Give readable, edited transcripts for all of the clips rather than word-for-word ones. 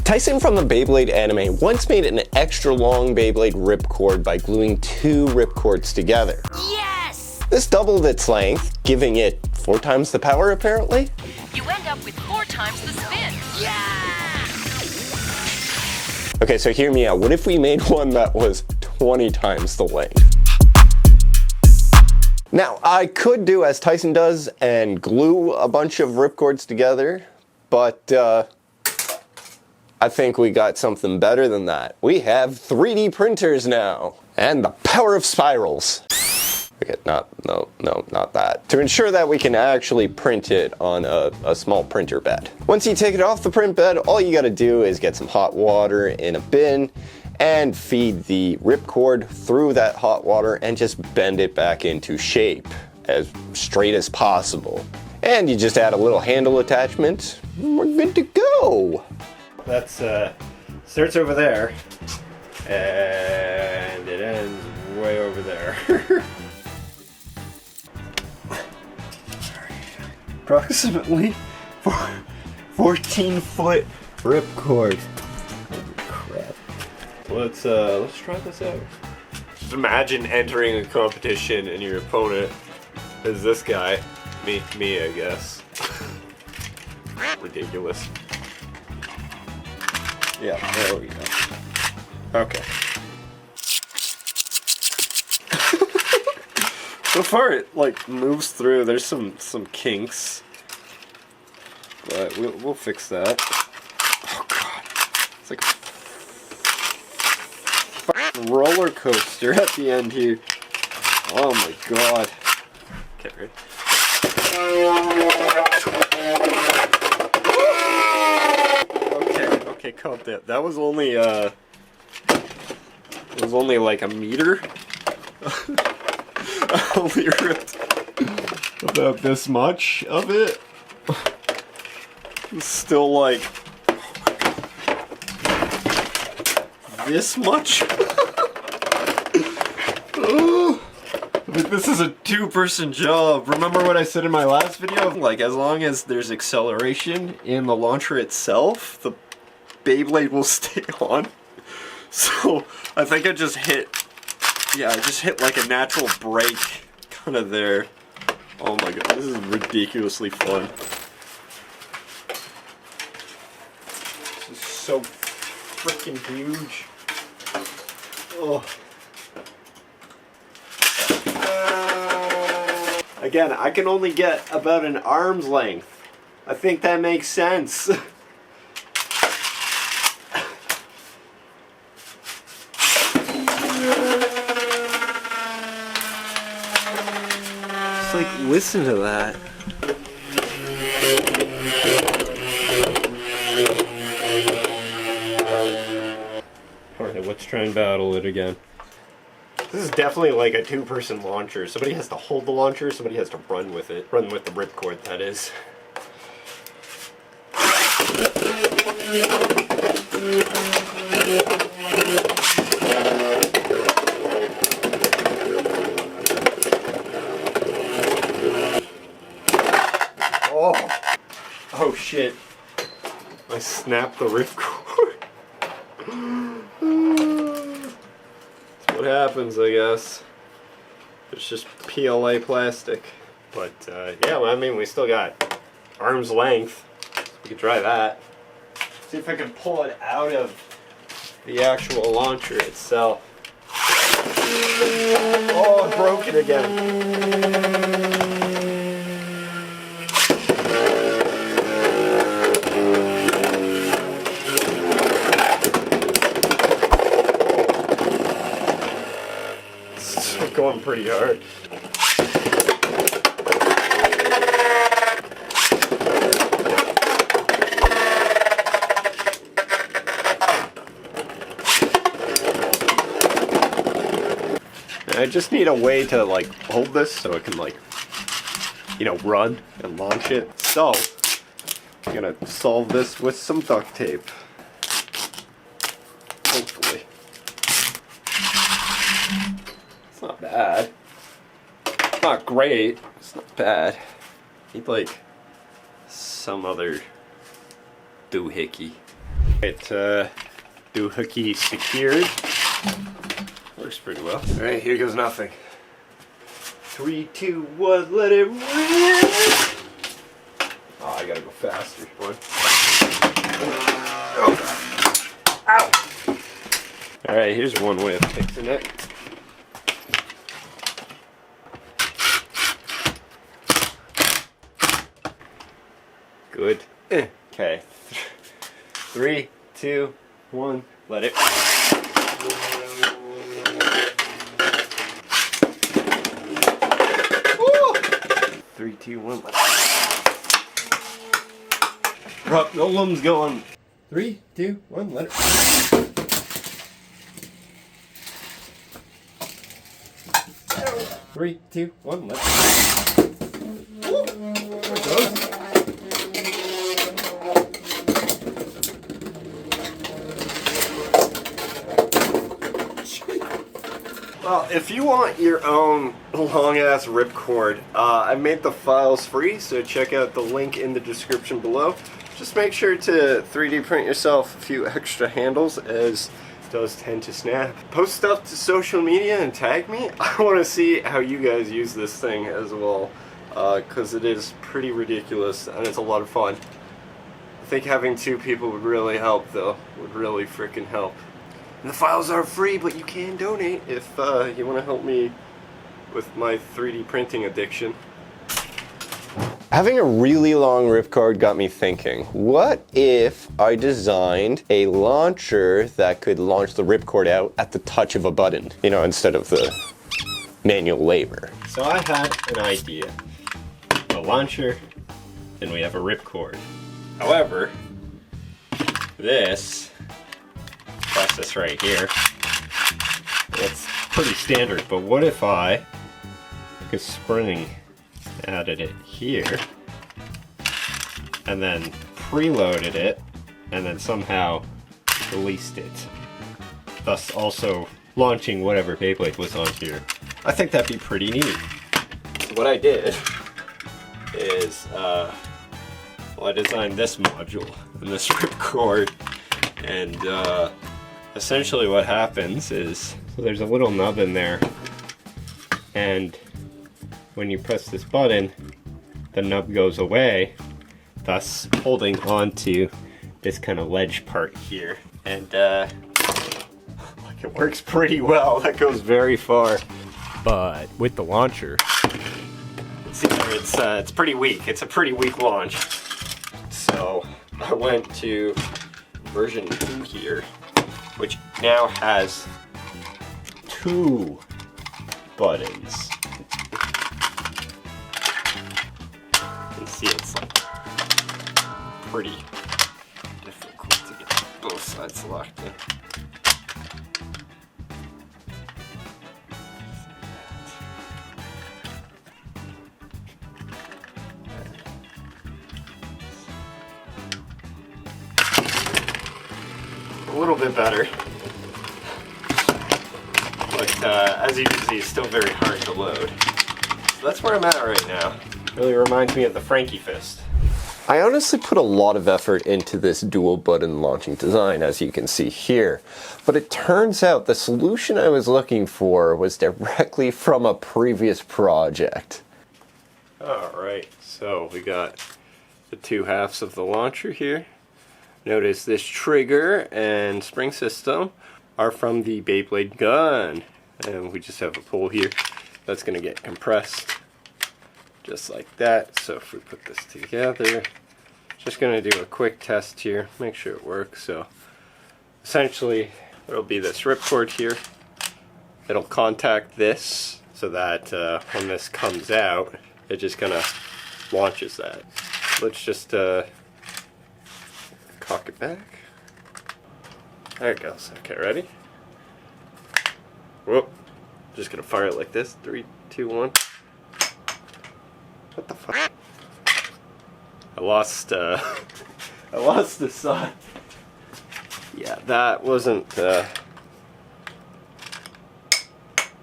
Tyson from the Beyblade anime once made an extra long Beyblade ripcord by gluing 2 ripcords together. Yes! This doubled its length, giving it 4 times the power apparently. You end up with 4 times the spin. Yeah! Okay, so hear me out. What if we made one that was 20 times the length? Now, I could do as Tyson does and glue a bunch of ripcords together, but I think we got something better than that. We have 3D printers now, and the power of spirals. Okay, not that. To ensure that we can actually print it on a small printer bed. Once you take it off the print bed, all you gotta do is get some hot water in a bin and feed the ripcord through that hot water and just bend it back into shape as straight as possible. And you just add a little handle attachment, and we're good to go. That's starts over there and it ends way over there. Approximately 14-foot ripcord. Holy crap. Let's try this out. Just imagine entering a competition and your opponent is this guy. Me I guess. Ridiculous. Yeah, there we go. Okay. So far it like moves through. There's some kinks, but we'll fix that. Oh god, it's like a roller coaster at the end here. Oh my god. Okay, ready? Okay, calm down. That was only it was only like a meter. I only ripped about this much of it. It's still like this much. But this is a 2-person job. Remember what I said in my last video? Like, as long as there's acceleration in the launcher itself, the Beyblade will stay on. So I think I just hit, yeah, I just hit like a natural break kind of there. Oh my god, this is ridiculously fun. This is so freaking huge. Oh. Again, I can only get about an arm's length. I think that makes sense. Just like, listen to that. Alright, let's try and battle it again. This is definitely like a 2-person launcher. Somebody has to hold the launcher, somebody has to run with it. Run with the ripcord, that is. Oh shit. I snapped the ripcord. That's what happens, I guess. It's just PLA plastic. But yeah, well, I mean, we still got arm's length. We could try that. See if I can pull it out of the actual launcher itself. Oh, I broke it again. Going pretty hard. I just need a way to like hold this so it can like, you know, run and launch it. So I'm gonna solve this with some duct tape. Hopefully. It's not bad. It's not great. It's not bad. Need like some other doohickey. It doohickey secured. Works pretty well. Alright, here goes nothing. 3, 2, 1, let it rip! Oh, I gotta go faster. One. Oh. Ow! Alright, here's one way of fixing it. Good. Okay. 3, 2, 1, let it. 3, 2, 1, let it. Oh, no lum's going. 3, 2, 1, let it. 3, 2, 1, let it. There it goes. Well, if you want your own long-ass ripcord, I made the files free, so check out the link in the description below. Just make sure to 3D print yourself a few extra handles, as it does tend to snap. Post stuff to social media and tag me. I want to see how you guys use this thing as well, because it is pretty ridiculous and it's a lot of fun. I think having 2 people would really help, though. Would really freaking help. And the files are free, but you can donate if you want to help me with my 3D printing addiction. Having a really long ripcord got me thinking, what if I designed a launcher that could launch the ripcord out at the touch of a button, you know, instead of the manual labor? So I had an idea. A launcher, then we have a ripcord. However, this process right here, it's pretty standard, but what if I took a spring, added it here, and then preloaded it, and then somehow released it, thus also launching whatever Beyblade was on here? I think that'd be pretty neat. So what I did is, well, I designed this module and this ripcord, and essentially what happens is, so there's a little nub in there, and when you press this button, the nub goes away, thus holding on to this kind of ledge part here. And look, it works pretty well. That goes very far. But with the launcher, it's pretty weak. It's a pretty weak launch. So I went to version 2 here, which now has 2 buttons. You can see it's like pretty difficult to get both sides locked in. A little bit better, but as you can see, it's still very hard to load. So that's where I'm at right now. Really reminds me of the Frankie Fist. I honestly put a lot of effort into this dual button launching design, as you can see here, but it turns out the solution I was looking for was directly from a previous project. Alright, so we got the 2 halves of the launcher here. Notice this trigger and spring system are from the Beyblade gun, and we just have a pull here that's going to get compressed just like that. So if we put this together, just going to do a quick test here, make sure it works. So essentially there'll be this ripcord here, it'll contact this so that when this comes out, it just kind of launches that. Let's just cock it back. There it goes. Okay, ready? Whoop. Just gonna fire it like this. 3, 2, 1. What the fuck? I lost I lost the side. Yeah, that wasn't that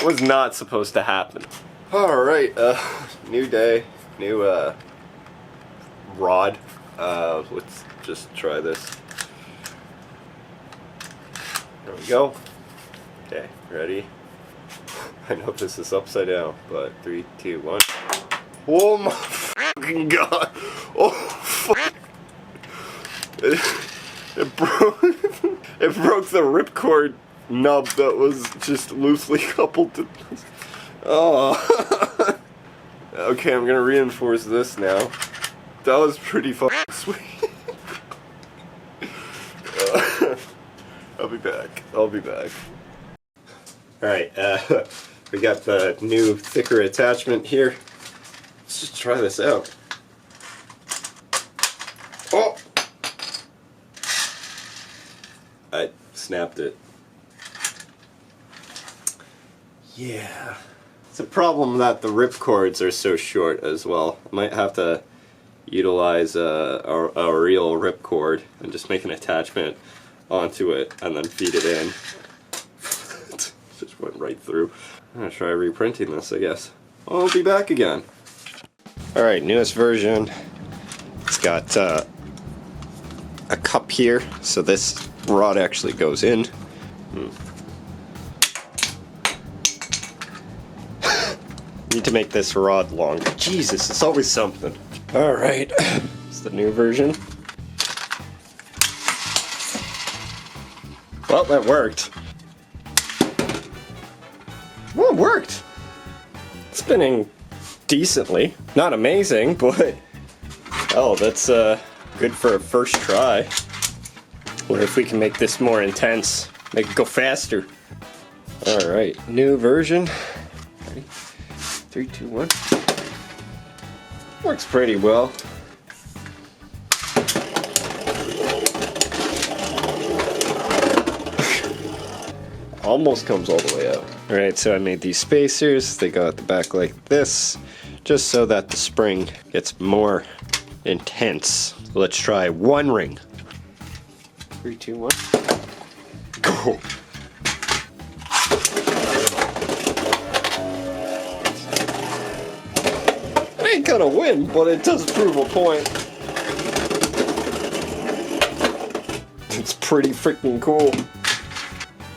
was not supposed to happen. Alright, new day, new rod. Let's just try this. There we go. Okay, ready? I know this is upside down, but 3, 2, 1. Oh my fucking god! Oh fuck! It broke. It broke the ripcord nub that was just loosely coupled to this. Oh. Okay, I'm gonna reinforce this now. That was pretty fucking sweet. I'll be back. I'll be back. Alright, we got the new thicker attachment here. Let's just try this out. Oh! I snapped it. Yeah. It's a problem that the ripcords are so short as well. I might have to utilize a real ripcord and just make an attachment onto it and then feed it in. Just went right through. I'm gonna try reprinting this, I guess. I'll be back again. Alright, newest version. It's got a cup here, so this rod actually goes in. Need to make this rod longer. Jesus, it's always something. Alright, it's the new version. Well, that worked. Well, it worked. Spinning decently. Not amazing, but oh, that's good for a first try. What if we can make this more intense? Make it go faster. Alright, new version. Ready? 3, 2, 1. Works pretty well. Almost comes all the way out. Alright, so I made these spacers. They go at the back like this, just so that the spring gets more intense. Let's try one ring. 3, 2, 1. Go! I ain't gonna win, but it does prove a point. It's pretty freaking cool.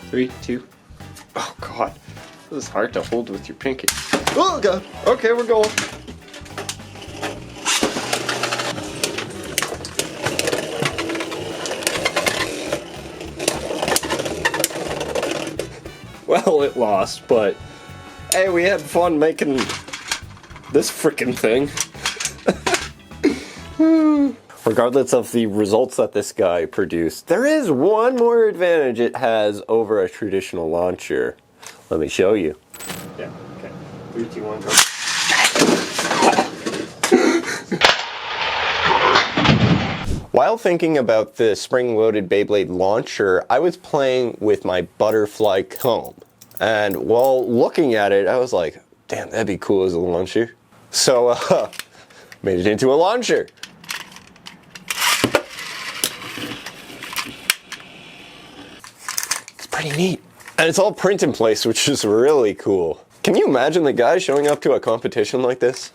3, 2. Oh god. This is hard to hold with your pinky. Oh god. Okay, we're going. Well, it lost, but hey, we had fun making this frickin' thing. Regardless of the results that this guy produced, there is one more advantage it has over a traditional launcher. Let me show you. Yeah, okay. 3, 2, 1, go. While thinking about the spring-loaded Beyblade launcher, I was playing with my butterfly comb. And while looking at it, I was like, damn, that'd be cool as a launcher. So, made it into a launcher. It's pretty neat. And it's all print in place, which is really cool. Can you imagine the guy showing up to a competition like this?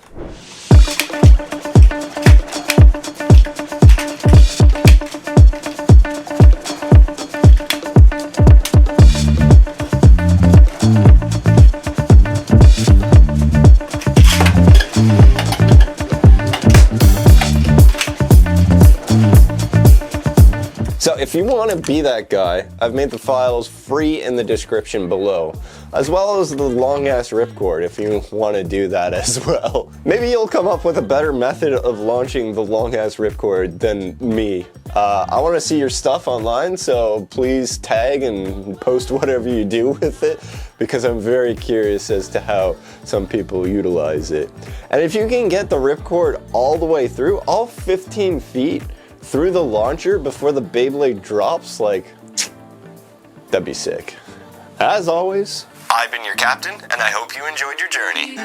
So if you want to be that guy, I've made the files free in the description below, as well as the long-ass ripcord if you want to do that as well. Maybe you'll come up with a better method of launching the long-ass ripcord than me. I want to see your stuff online, so please tag and post whatever you do with it, because I'm very curious as to how some people utilize it. And if you can get the ripcord all the way through, all 15 feet, through the launcher before the Beyblade drops, like, that'd be sick. As always, I've been your captain, and I hope you enjoyed your journey.